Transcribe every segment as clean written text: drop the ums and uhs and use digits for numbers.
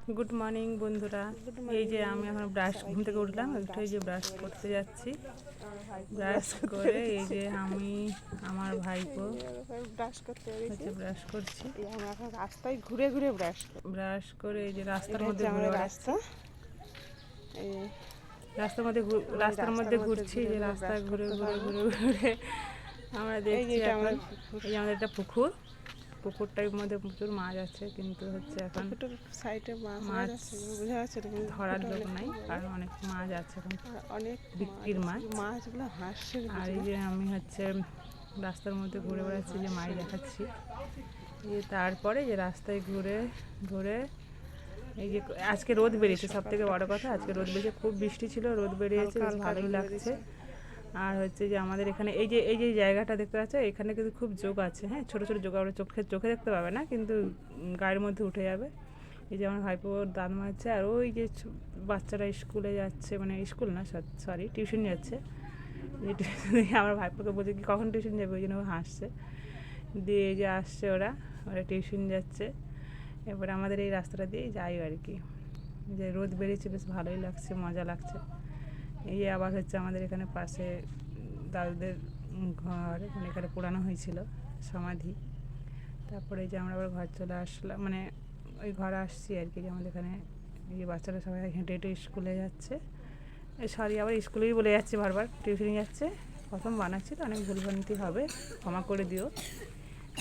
Good morning বন্ধুরা। এই যে আমি এখন ঘুম থেকে উঠলাম, এই যে ব্রাশ করতে যাচ্ছি। ব্রাশ করে এই যে আমি আমার ভাইপো ব্রাশ করছি। আমরা এখন রাস্তায় ঘুরে ঘুরে ব্রাশ করে এই যে রাস্তার মধ্যে ঘুরে রাস্তা রাস্তার মধ্যে ঘুরছি, যে রাস্তায় ঘুরে ঘুরে ঘুরে ঘুরে আমরা দেখছি এখন এই আমাদের একটা পুকুরটার মধ্যে প্রচুর মাছ আছে, কিন্তু হচ্ছে এখন সাইডে মাছ ধরার লোক নাই, কারণ অনেক মাছ আছে এখন, অনেক বিক্রির মাছগুলো হাসছে। আর এই যে আমি হচ্ছে রাস্তার মধ্যে ঘুরে বেড়াচ্ছি, যে মাছ দেখাচ্ছি। তারপরে যে রাস্তায় ঘুরে ঘুরে এই যে আজকে রোদ বেরিয়েছে, সব থেকে বড় কথা আজকে রোদ বেরিয়েছে, খুব বৃষ্টি ছিল, রোদ বেরিয়েছে, ভালোই লাগছে। আর হচ্ছে যে আমাদের এখানে এই যে জায়গাটা দেখতে পাচ্ছ, এখানে কিন্তু খুব যোগ আছে। হ্যাঁ, ছোটো ছোটো যোগ আমরা চোখে দেখতে পাবে না, কিন্তু গায়ের মধ্যে উঠে যাবে। এই যে আমার ভাইপোর দাঁত মারছে, আর ওই যে বাচ্চারা স্কুলে যাচ্ছে, মানে স্কুল না সরি টিউশন যাচ্ছে। আমার ভাইপোকে বলছে কি কখন টিউশন যাবে, ওই জন্য ও হাসছে। দিয়ে এই যে আসছে ওরা টিউশন যাচ্ছে। এবারে আমাদের এই রাস্তাটা দিয়েই যাই আর কি। যে রোদ বেরিয়েছে, বেশ ভালোই লাগছে, মজা লাগছে। এই যে আবার হচ্ছে আমাদের এখানে পাশে দাদুদের ঘর, মানে এখানে পোড়ানো হয়েছিল সমাধি। তারপরে এই যে আমরা আবার ঘর চলে আসলাম, মানে ওই ঘরে আসছি আর কি। যে আমাদের এখানে এই যে বাচ্চারা সবাই হেঁটে হেঁটে স্কুলে যাচ্ছে, সরি আবার স্কুলেই বলে যাচ্ছে, বারবার টিউশনে যাচ্ছে। প্রথম বানাচ্ছি তো, অনেক ভুলভ্রান্তি হবে, ক্ষমা করে দিও।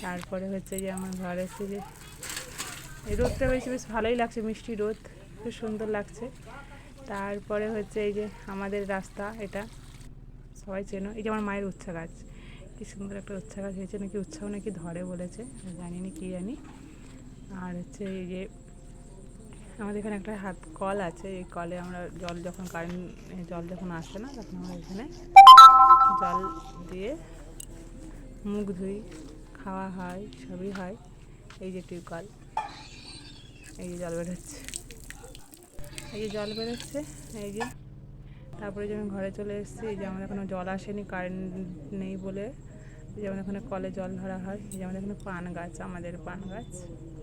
তারপরে হচ্ছে যে আমার ঘরে এসে যে এই রোদটা বেশ ভালোই লাগছে, মিষ্টি রোদ, খুব সুন্দর লাগছে। তারপরে হচ্ছে এই যে আমাদের রাস্তা, এটা সবাই চেনো। এই যে আমার মায়ের উচ্ছা গাছ, কি সুন্দর একটা উচ্ছা গাছ হয়েছে, নাকি উচ্ছাও নাকি ধরে বলেছে, জানি না কি জানি। আর হচ্ছে এই যে আমাদের এখানে একটা হাত কল আছে, এই কলে আমরা জল যখন জল যখন আসে না, তখন আমরা এখানে জল দিয়ে মুখ ধুই, খাওয়া হয়, সবই হয়। এই যে টিউবকল, এই যে জল বেরোচ্ছে, এই যে জল বেরোচ্ছে এই যে। তারপরে যে আমি ঘরে চলে এসেছি, এই যে আমাদের এখানে জল আসেনি, কারেন্ট নেই বলে এই যে আমাদের এখানে কলে জল ধরা হয়। এই যে আমাদের এখানে পান গাছ, আমাদের পান গাছ,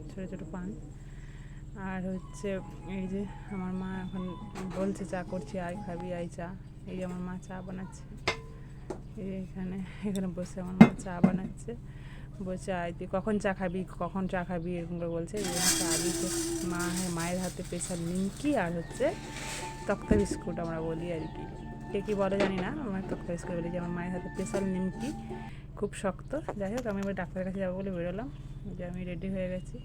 ছোটো ছোটো পান। আর হচ্ছে এই যে আমার মা এখন বলছে চা করছি, আয় খাবি আয় চা। এই যে আমার মা চা বানাচ্ছে, এই যে এখানে বসে আমার মা চা বানাচ্ছে, বলছে আয় তুই কখন চা খাবি এরকম করে বলছে। এই জন্য চা দিচ্ছে মায়ের হাতে স্পেশাল নিমকি আর হচ্ছে তক্তা বিস্কুট আমরা বলি আর কি, কে কী বলে জানি না, আমার তক্তা বিস্কুট বলি। যে আমার মায়ের হাতে স্পেশাল নিমকি, খুব শক্ত। যাই হোক, আমি এবার ডাক্তারের কাছে যাবো বলে বেরোলাম। যে আমি রেডি হয়ে গেছি,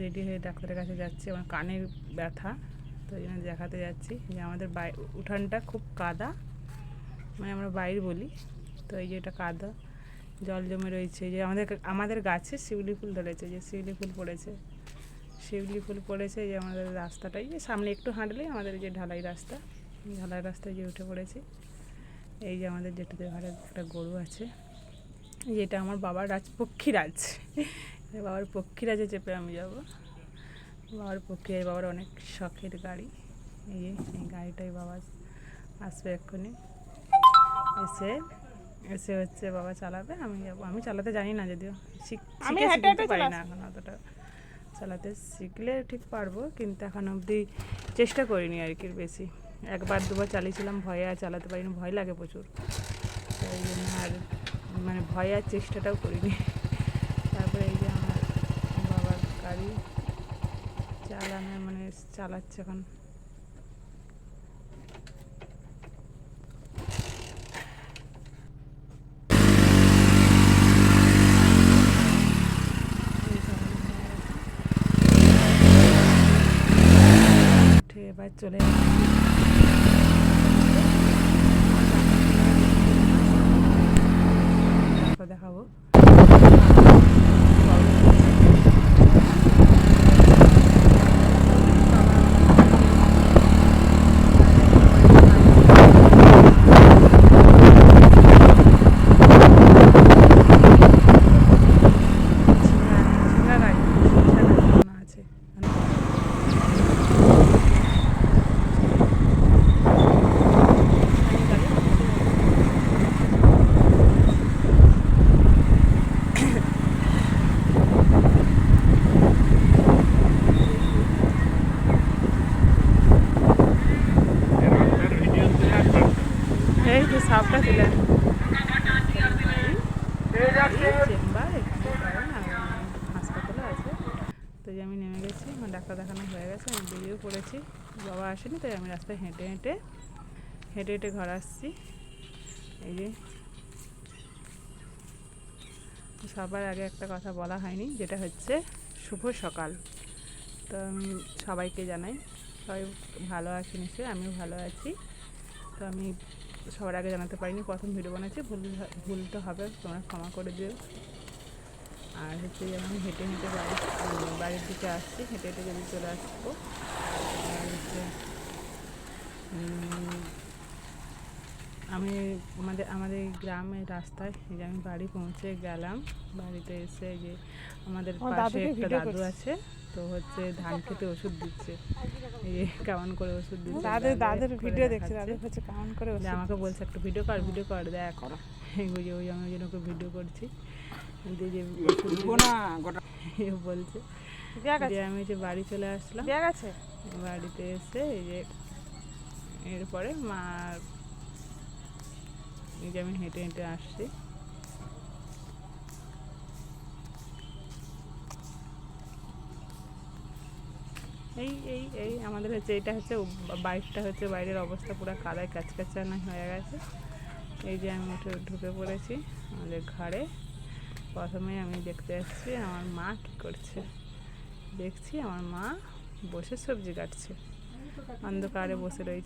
রেডি হয়ে ডাক্তারের কাছে যাচ্ছি। আমার কানের ব্যথা, তো ওই জন্য দেখাতে যাচ্ছি। যে আমাদের উঠানটা খুব কাদা, মানে আমরা বাইরে বলি, তো এই যে এটা কাদা, জল জমে রয়েছে। যে আমাদের গাছে শিউলি ফুল ধরেছে, যে শিউলি ফুল পড়েছে, যে আমাদের রাস্তাটাই যে সামনে একটু হাঁটলেই আমাদের যে ঢালাই রাস্তায় যে উঠে পড়েছি। এই যে আমাদের যেটাতে ঘরে একটা গরু আছে, যেটা আমার বাবার বাবার পক্ষীরাজে চেপে আমি যাব। বাবার অনেক শখের গাড়ি। এই গাড়িটাই বাবা আসবে এক্ষুনি, এসে হচ্ছে বাবা চালাবে, আমি যাবো। আমি চালাতে জানি না, যদিও শিখতে পারি না এখন অতটা। চালাতে শিখলে ঠিক পারবো, কিন্তু এখন অবধি চেষ্টা করিনি আর কি বেশি। একবার দুবার চালিয়েছিলাম, ভয়ে আর চালাতে পারিনি, ভয় লাগে প্রচুর, তাই জন্য আর মানে ভয় আর চেষ্টাটাও করিনি। তারপরে এই যে আমার বাবার গাড়ি চালাচ্ছে এখন। এবার চলে দেখাবো। সবটা তুলে চেম্বার এখানে পারেন আর হাসপাতালে আছে। তো যে আমি নেমে গেছি, আমার ডাক্তার দেখানো হয়ে গেছে, আমি বেরিয়েও পড়েছি। বাবা আসেনি, তাই আমি রাস্তায় হেঁটে হেঁটে ঘর আসছি। এই যে সবার আগে একটা কথা বলা হয়নি, যেটা হচ্ছে শুভ সকাল। তো আমি সবাইকে জানাই সবাই ভালো আছে নিশ্চয়ই, আমিও ভালো আছি। তো আমি সবার আগে জানাতে পারিনি, প্রথম ভিডিও বানাচ্ছি, ভুল তো হবে, তোমরা ক্ষমা করে দিও। আর হচ্ছে আমি হেঁটে বাড়ির দিকে আসছি, হেঁটে যদি চলে আসবো। আর হচ্ছে আমি আমাদের গ্রামের রাস্তায় এই যে আমি বাড়ি পৌঁছে গেলাম। বাড়িতে এসে যে আমাদের পাশে একটা দাদু আছে, তো হচ্ছে ধান খেতে ওষুধ দিচ্ছে। এই যে কেমন করে ওষুধ দিচ্ছে, দাদুর ভিডিও দেখছি, দাদু হচ্ছে কেমন করে আমাকে বলছে একটা ভিডিও কর দেখ। ওই আমি যেন ওকে ভিডিও করছি, যে বলছে। আমি যে বাড়ি চলে আসলাম, বাড়িতে এসে এই যে এরপরে মা, এই যে আমি হেঁটে আসছি। এই আমাদের হচ্ছে এটা হচ্ছে বাইকটা, হচ্ছে বাইরের অবস্থা পুরো কাদায় কাচকাচানা হয়ে গেছে। এই যে আমি ঢুকে পড়েছি আমাদের ঘরে। প্রথমে আমি দেখতে যাচ্ছি আমার মা কী করছে। দেখছি আমার মা বসে সবজি কাটছে, অন্ধকারে বসে রয়েছে।